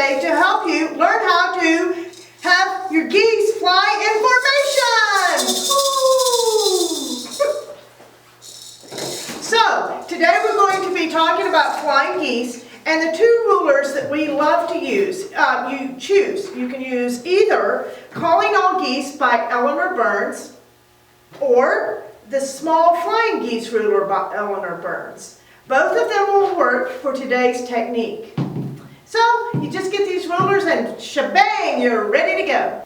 today to help you learn how to have your geese fly in formation. So, today we're going to be talking about flying geese and the two rulers that we love to use. You choose. You can use either Calling All Geese by Eleanor Burns or the Small Flying Geese ruler by Eleanor Burns. Both of them will work for today's technique. So, you just get these rulers and shebang, you're ready to go.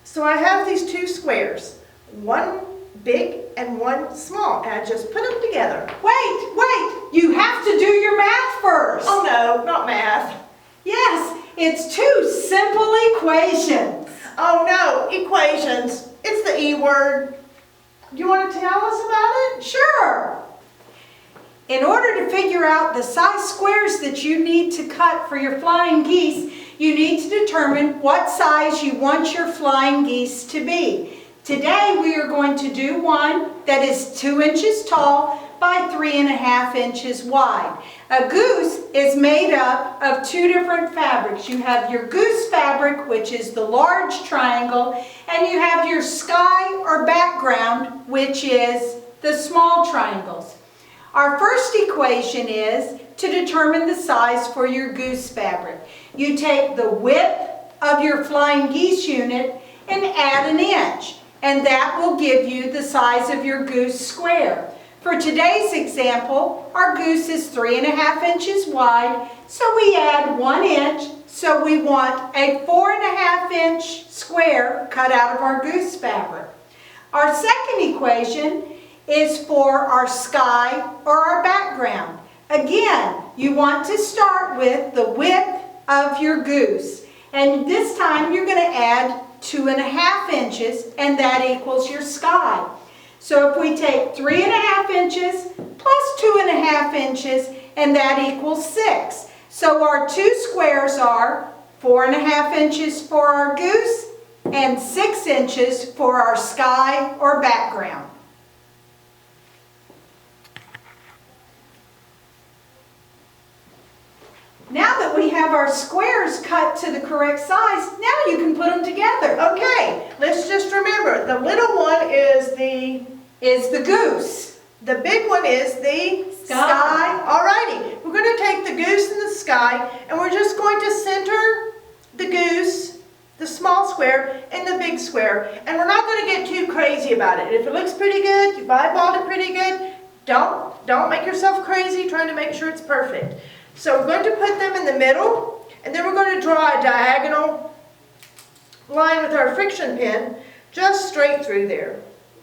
So I have these two squares, one big and one small, and I just put them together. Wait, you have to do your math first. Oh no, not math. Yes, it's two simple equations. Oh no, equations. It's the E word. You want to tell us about it? Sure. In order to figure out the size squares that you need to cut for your flying geese, you need to determine what size you want your flying geese to be. Today we are going to do one that is 2 inches tall by 3.5 inches wide. A goose is made up of two different fabrics. You have your goose fabric, which is the large triangle, and you have your sky or background, which is the small triangles. Our first equation is to determine the size for your goose fabric. You take the width of your flying geese unit and add an inch, and that will give you the size of your goose square. For today's example, our goose is 3.5 inches wide, so we add 1 inch, so we want a 4.5 inch square cut out of our goose fabric. Our second equation is for our sky or our background. Again, you want to start with the width of your goose, and this time you're going to add 2.5 inches, and that equals your sky. So if we take 3.5 inches plus 2.5 inches, and that equals 6. So our two squares are 4.5 inches for our goose and 6 inches for our sky or background. Now that we have our squares cut to the correct size, now you can put them together. Okay, let's just remember, the little one is the goose. The big one is the sky. Alrighty, we're going to take the goose and the sky, and we're just going to center the goose, the small square, and the big square. And we're not going to get too crazy about it. If it looks pretty good, you've eyeballed it pretty good, don't make yourself crazy trying to make sure it's perfect. So we're going to put them in the middle, and then we're going to draw a diagonal line with our friction pin just straight through there.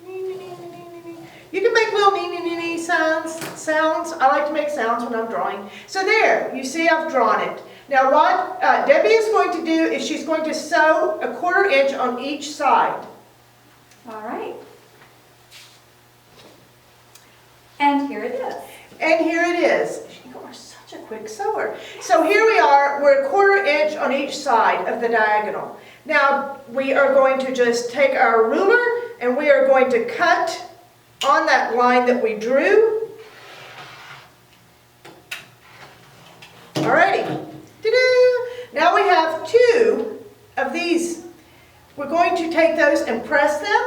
You can make little nee sounds. I like to make sounds when I'm drawing. So there, you see I've drawn it. Now what Debbie is going to do is she's going to sew a 1/4 inch on each side. All right. And here it is. And here it is. You are such a quick sewer. So here we are, we're a 1/4 inch on each side of the diagonal. Now we are going to just take our ruler and we are going to cut on that line that we drew. Alrighty. Ta-da! Now we have two of these. We're going to take those and press them.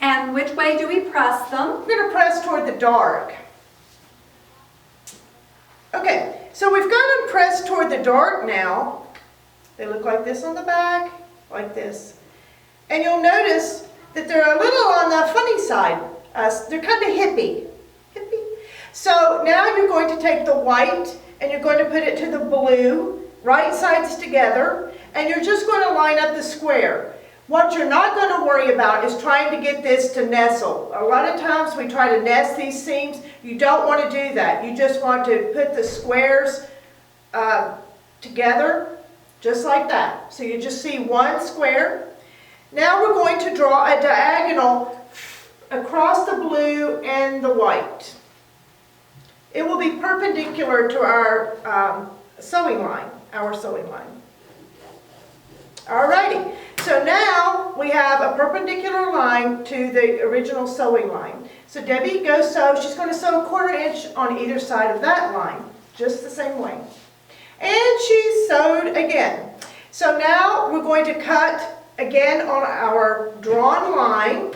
And which way do we press them? We're going to press toward the dark. Okay, so we've got them pressed toward the dark now. They look like this on the back, like this. And you'll notice that they're a little on the funny side. They're kind of hippie. So now you're going to take the white and you're going to put it to the blue, right sides together, and you're just going to line up the square. What you're not going to worry about is trying to get this to nestle. A lot of times we try to nest these seams. You don't want to do that. You just want to put the squares together, just like that. So you just see one square. Now we're going to draw a diagonal across the blue and the white. It will be perpendicular to our sewing line, Alrighty, so now we have a perpendicular line to the original sewing line. So Debbie, go sew. She's going to sew a 1/4 inch on either side of that line, just the same way. And she sewed sewed again. So now we're going to cut again on our drawn line.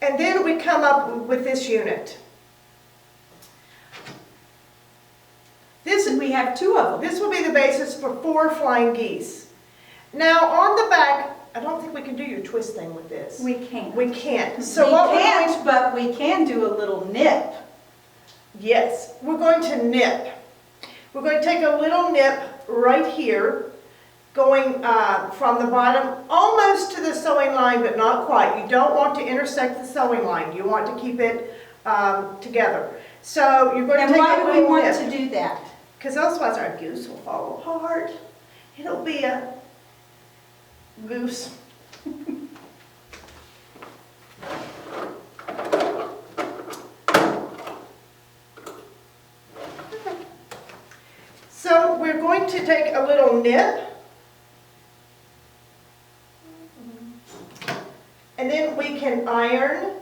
And then we come up with this unit. We have 2 of them. This will be the basis for 4 flying geese. Now on the back, I don't think we can do your twist thing with this. We can't. We can't. We So what we're going can't, but we can do a little nip. Yes, we're going to nip. We're going to take a little nip right here, going from the bottom almost to the sewing line, but not quite. You don't want to intersect the sewing line. You want to keep it together. So you're going to And take why a do we little want nip. to do that? Because otherwise our goose will fall apart. It'll be a goose. So we're going to take a little nip. And then we can iron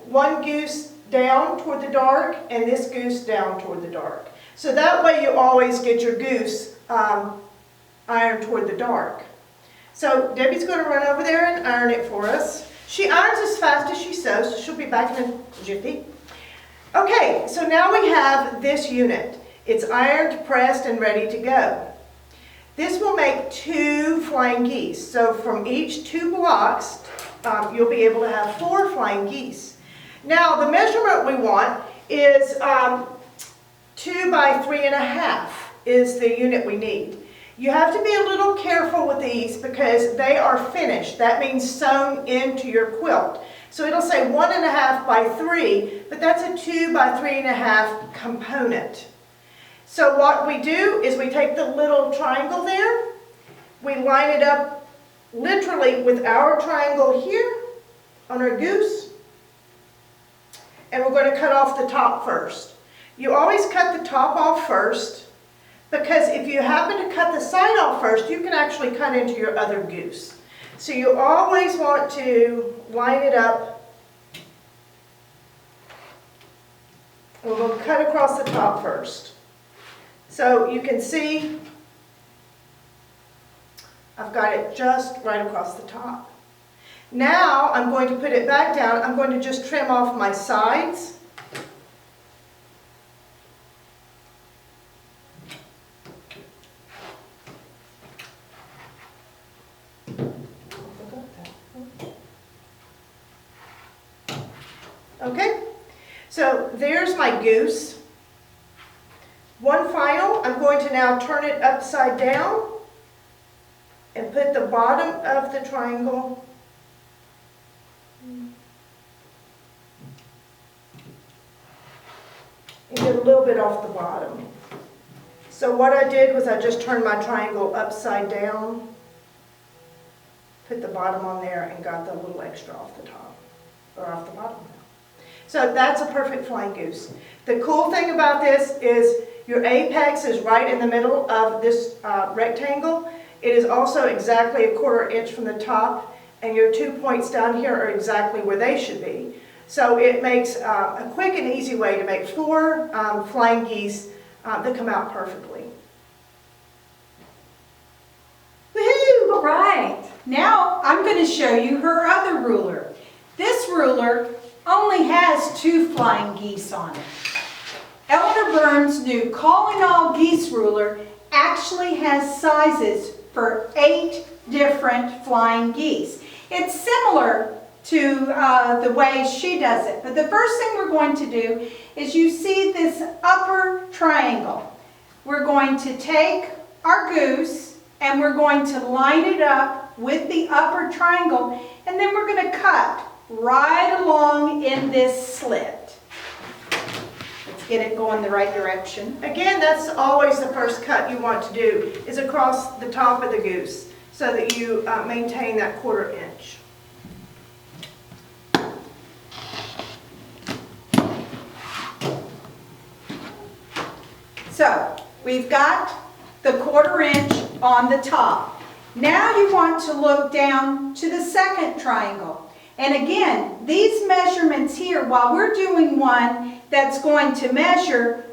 one goose down toward the dark and this goose down toward the dark. So that way you always get your goose ironed toward the dark. So Debbie's going to run over there and iron it for us. She irons as fast as she sews, so she'll be back in a jiffy. Okay, so now we have this unit. It's ironed, pressed, and ready to go. This will make 2 flying geese. So from each 2 blocks, you'll be able to have 4 flying geese. Now the measurement we want is 2 by 3.5 is the unit we need. You have to be a little careful with these because they are finished. That means sewn into your quilt. So it'll say 1.5 by 3, but that's a 2 by 3.5 component. So what we do is we take the little triangle there, we line it up literally with our triangle here on our goose, and we're going to cut off the top first. You always cut the top off first, because if you happen to cut the side off first, you can actually cut into your other goose. So you always want to line it up. We're going to cut across the top first. So you can see I've got it just right across the top. Now I'm going to put it back down. I'm going to just trim off my sides. Okay, so there's my goose. One final, I'm going to now turn it upside down and put the bottom of the triangle and get a little bit off the bottom. So what I did was I just turned my triangle upside down, put the bottom on there, and got the little extra off the top, or off the bottom. So that's a perfect flying goose. The cool thing about this is your apex is right in the middle of this rectangle. It is also exactly a 1/4 inch from the top, and your 2 points down here are exactly where they should be. So it makes a quick and easy way to make 4 flying geese that come out perfectly. Woohoo! All right, now I'm going to show you her other ruler. This ruler only has 2 flying geese on it. Eleanor Burns' new Calling All Geese ruler actually has sizes for 8 different flying geese. It's similar to the way she does it, but the first thing we're going to do is you see this upper triangle. We're going to take our goose and we're going to line it up with the upper triangle, and then we're going to cut right along in this slit. Let's get it going the right direction. Again, that's always the first cut you want to do, is across the top of the goose, so that you maintain that 1/4 inch. So we've got the 1/4 inch on the top. Now you want to look down to the second triangle. And again, these measurements here, while we're doing one that's going to measure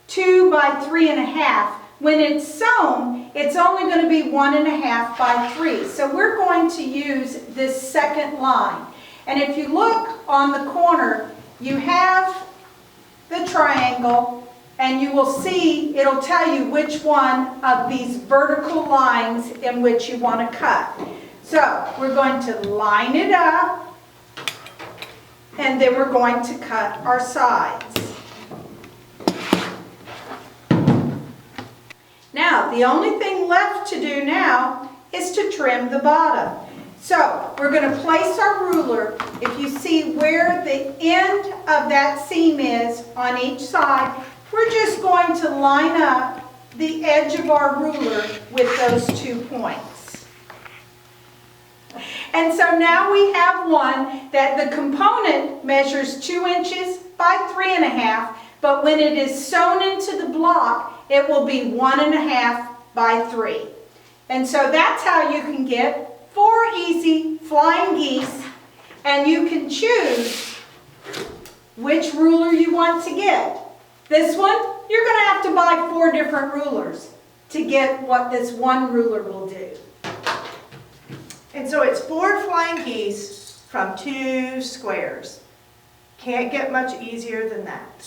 2 by 3.5, when it's sewn, it's only going to be 1.5 by 3. So we're going to use this second line. And if you look on the corner, you have the triangle, and you will see, it'll tell you which one of these vertical lines in which you want to cut. So we're going to line it up, and then we're going to cut our sides. Now, the only thing left to do now is to trim the bottom. So we're going to place our ruler. If you see where the end of that seam is on each side, we're just going to line up the edge of our ruler with those 2 points. And so now we have one that the component measures 2 inches by 3.5, but when it is sewn into the block, it will be 1.5 by 3. And so that's how you can get 4 easy flying geese, and you can choose which ruler you want to get. This one, you're going to have to buy 4 different rulers to get what this one ruler will do. And so it's 4 flying geese from 2 squares. Can't get much easier than that.